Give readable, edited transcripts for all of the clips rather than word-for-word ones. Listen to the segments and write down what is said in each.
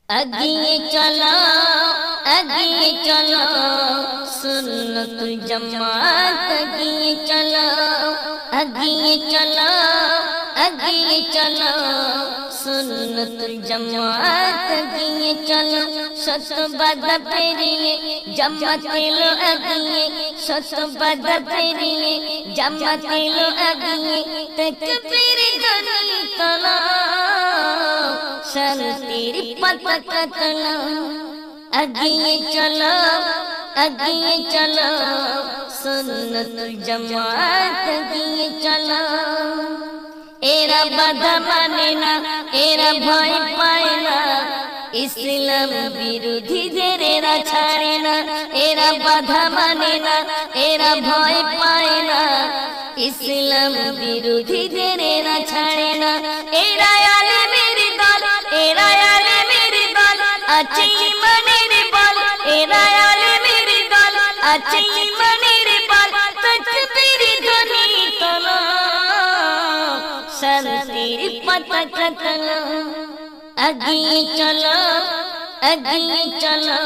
अगिए चलो अगिए चलो सुन्नतुल जमात अगिए चलो अगिए चलो अगिए चलो सुन्नतुल जमात अगिए चलो शतबद पेरिए जमातेलो अगिए शतबद पेरिए जमातेलो अगिए तकबीर ध्वनि तलो शांतिर पताका तलो अगिए चलो अगिए चलो सुन्नतुल जमात अगिए चलो एरा बाधा माने ना एरा भय पाए ना इस्लाम विरोधीদের এরা ছাড়ে না এরা বাধা মানে না এরা ভয় পায় না ইসলাম বিরোধীদের এরা ছাড়ে না এরা আলেমের দল এরা আলেমের দল আছে ইমানের বল এরা আলেমের দল আছে ইমানের বল তাকবীর ধ্বনি তোলো শান্তির পতাকা তোলো अगिए चलो अगिए चलो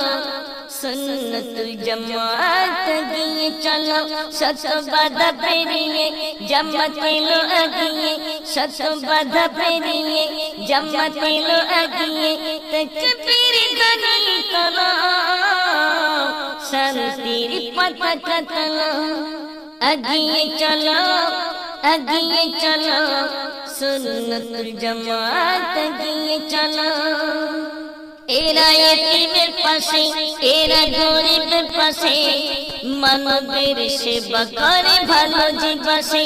सुन्नतुल जमात अगिए चलो शतबद पेरिए जमातेलो अगिए शतबद पेरिए जमातेलो अगिए तकबीर ध्वनि तलो शांतिर पताका तलो अगिए चलो अगिए चलो सुन्नतुल जमात अगिए चलो एरा यतीमेर पाशे एरा गरीबेर पाशे मानवेर सेवा करे भालो जे बाशे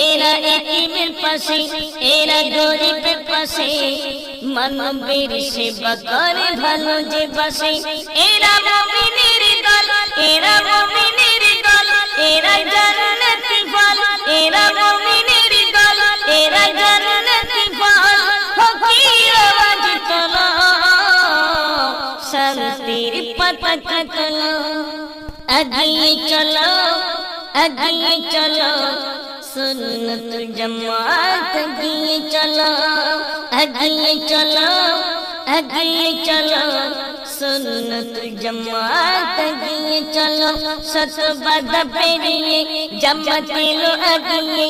एरा यतीमेर पाशे एरा गरीबेर पाशे मानवेर सेवा करे भालो जे बाशे एरा मुमिनेर दल एरा मुमिनेर दल एरा জান্নাতি ফল एरा मुमिनेर दल एरा জান্নাতি ফল ফকির আওয়াজ তোলো শান্তির পতাকা তোলো अगिए चलो अगिए चलो सुन्नतुल जमात अगिए चलो अगिए चलो अगिए चलो सुन्नतुल जमात अगिए चलो शतबद पेरिए जमातेलो अगिए